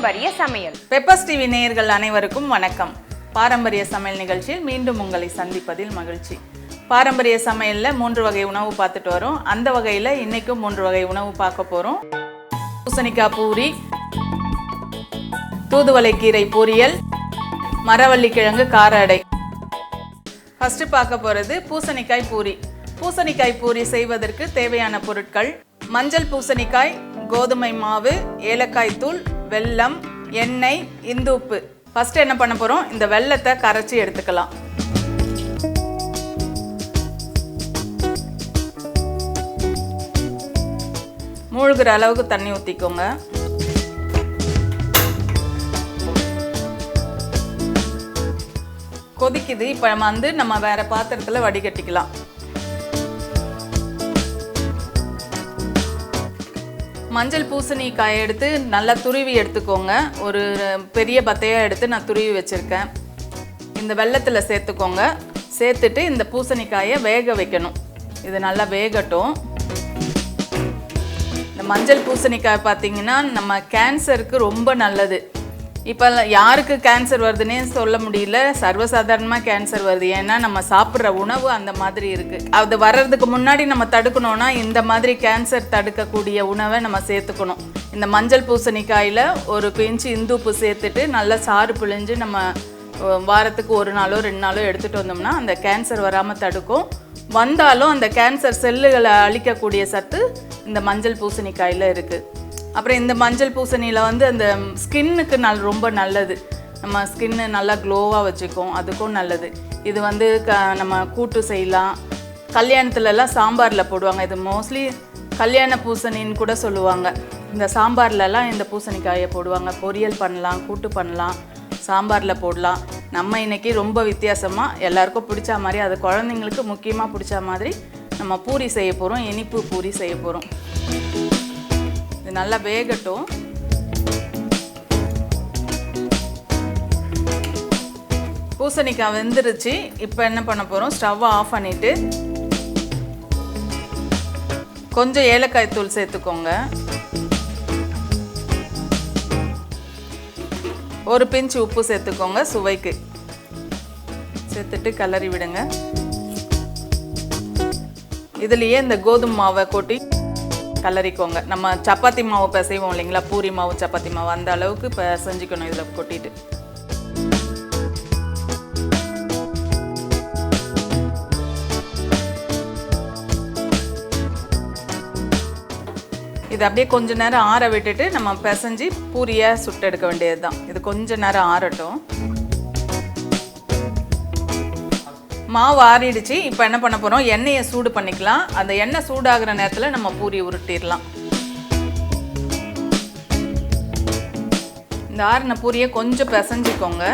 பாரம்பரிய சமையல். Peppers TV நேயர்கள் அனைவருக்கும் வணக்கம். பாரம்பரிய சமையல் நிகழ்ச்சியில் மீண்டும் உங்களை சந்திப்பதில் மகிழ்ச்சி. பாரம்பரிய சமையலில் 3 வகை உணவு பார்த்துட்டு வரோம். அந்த வகையில் இன்றைக்கும் 3 வகை உணவு பார்க்க போகிறோம். பூசணிக்காய் பூரி, தூதுவளை கீரை பொரியல், மரவள்ளிக்கிழங்கு கார அடை. ஃபஸ்ட்டு பார்க்க போகிறது பூசணிக்காய் பூரி. பூசணிக்காய் பூரி செய்வதற்கு தேவையான பொருட்கள்: மஞ்சள் பூசணிக்காய், கோதுமை மாவு, ஏலக்காய் தூள், வெல்லம், எண்ணெய், இந்துப்பு. ஃபஸ்ட்டு என்ன பண்ண போகிறோம், இந்த வெல்லத்தை கரைச்சி எடுத்துக்கலாம். மூழ்கிற அளவுக்கு தண்ணி ஊற்றிக்கோங்க. கொதிக்குது. இப்போ நம்ம வேறு பாத்திரத்தில் வடிகட்டிக்கலாம். மஞ்சள் பூசணிக்காயை எடுத்து நல்லா துருவி எடுத்துக்கோங்க. ஒரு பெரிய பத்தையாக எடுத்து நான் துருவி வச்சுருக்கேன். இந்த வெல்லத்தில் சேர்த்துக்கோங்க. சேர்த்துட்டு இந்த பூசணிக்காயை வேக வைக்கணும். இது நல்லா வேகட்டும். இந்த மஞ்சள் பூசணிக்காய் பார்த்திங்கன்னா நம்ம கேன்சருக்கு ரொம்ப நல்லது. இப்போ யாருக்கு கேன்சர் வருதுன்னே சொல்ல முடியல, சர்வசாதாரணமாக கேன்சர் வருது. ஏன்னா நம்ம சாப்பிட்ற உணவு அந்த மாதிரி இருக்குது. அது வர்றதுக்கு முன்னாடி நம்ம தடுக்கணும்னா இந்த மாதிரி கேன்சர் தடுக்கக்கூடிய உணவை நம்ம சேர்த்துக்கணும். இந்த மஞ்சள் பூசணிக்காயில் ஒரு பிஞ்சு இந்துப்பு சேர்த்துட்டு நல்லா சாறு பிழிஞ்சு நம்ம வாரத்துக்கு 1 நாளோ 2 நாளோ எடுத்துகிட்டு வந்தோம்னா அந்த கேன்சர் வராமல் தடுக்கும். வந்தாலும் அந்த கேன்சர் செல்லுகளை அழிக்கக்கூடிய சத்து இந்த மஞ்சள் பூசணிக்காயில் இருக்குது. அப்புறம் இந்த மஞ்சள் பூசணியில் அந்த ஸ்கின்னுக்கு ரொம்ப நல்லது. நம்ம ஸ்கின்னு நல்லா க்ளோவாக வச்சுக்கும், அதுக்கும் நல்லது. இது நம்ம கூட்டு செய்யலாம். கல்யாணத்துலலாம் சாம்பாரில் போடுவாங்க. இது மோஸ்ட்லி கல்யாண பூசணின்னு கூட சொல்லுவாங்க. இந்த சாம்பார்லலாம் இந்த பூசணிக்காயை போடுவாங்க. பொரியல் பண்ணலாம், கூட்டு பண்ணலாம், சாம்பாரில் போடலாம். நம்ம இன்றைக்கி ரொம்ப வித்தியாசமாக எல்லாருக்கும் பிடிச்ச மாதிரி, அது குழந்தைங்களுக்கு முக்கியமாக பிடிச்ச மாதிரி நம்ம பூரி செய்ய போகிறோம். இனிப்பு பூரி செய்ய போகிறோம். இது நல்லா வேகட்டும். பூசணிக்காய் வெந்துருச்சு. இப்போ என்ன பண்ண போகிறோம், ஸ்டவ்வை ஆஃப் பண்ணிவிட்டு கொஞ்சம் ஏலக்காய் தூள் சேர்த்துக்கோங்க. ஒரு பிஞ்ச் உப்பு சேர்த்துக்கோங்க சுவைக்கு. சேர்த்துட்டு கிளறி விடுங்க. இதுலேயே இந்த கோதுமை மாவை கொட்டி கலரிக்கோங்க. நம்ம சப்பாத்தி மாவு பிசைவோம் இல்லைங்களா, பூரி மாவு சப்பாத்தி மாவு, அந்த அளவுக்கு இப்போ செஞ்சுக்கணும். இதில் கொட்டிட்டு இது அப்படியே கொஞ்ச நேரம் ஆற விட்டுட்டு நம்ம பிசைஞ்சு பூரியை சுட்டு எடுக்க வேண்டியது தான். இது கொஞ்ச நேரம் ஆறட்டும். மாவு ஆறிடுச்சு. இப்போ என்ன பண்ண போகிறோம், எண்ணெயை சூடு பண்ணிக்கலாம். அந்த எண்ணெய் சூடாகிற நேரத்தில் நம்ம பூரி உருட்டிடலாம். இந்த ஆறின பூரியை கொஞ்சம் பிசைஞ்சிக்கோங்க.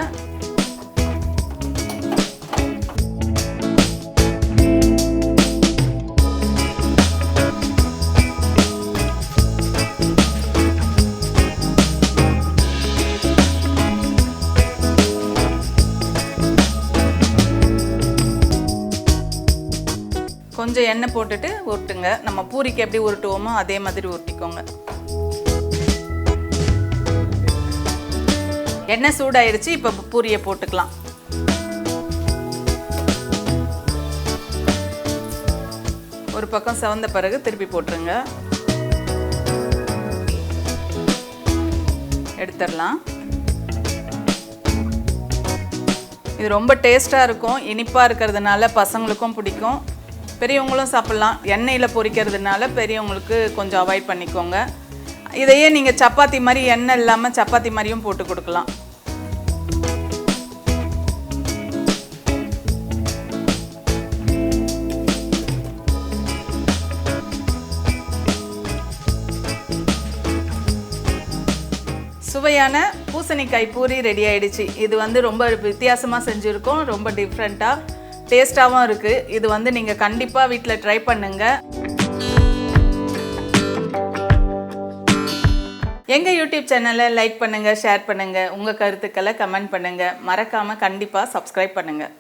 கொஞ்சம் எண்ணெய் போட்டுட்டு உருட்டுங்க. நம்ம பூரிக்கு எப்படி உருட்டுவோமோ அதே மாதிரி உருட்டிக்கோங்க. எண்ணெய் சூடாயிருச்சு. இப்போ பூரியை போட்டுக்கலாம். ஒரு பக்கம் செவந்த பிறகு திருப்பி போட்டுருங்க. எடுத்துடலாம். இது ரொம்ப டேஸ்ட்டாக இருக்கும். இனிப்பாக இருக்கிறதுனால பசங்களுக்கும் பிடிக்கும், பெரியவங்களும் சாப்பிட்லாம். எண்ணெயில் பொரிக்கிறதுனால பெரியவங்களுக்கு கொஞ்சம் அவாய்ட் பண்ணிக்கோங்க. இதையே நீங்கள் சப்பாத்தி மாதிரி எண்ணெய் இல்லாமல் சப்பாத்தி மாதிரியும் போட்டு கொடுக்கலாம். சுவையான பூசணிக்காய் பூரி ரெடி ஆயிடுச்சு. இது ரொம்ப வித்தியாசமாக செஞ்சுருக்கோம். ரொம்ப டிஃப்ரெண்ட்டாக டேஸ்ட்டாகவும் இருக்குது. இது நீங்கள் கண்டிப்பாக வீட்டில் ட்ரை பண்ணுங்கள். எங்கள் யூடியூப் சேனலை லைக் பண்ணுங்கள், ஷேர் பண்ணுங்கள், உங்கள் கருத்துக்களை கமெண்ட் பண்ணுங்கள். மறக்காமல் கண்டிப்பாக சப்ஸ்கிரைப் பண்ணுங்கள்.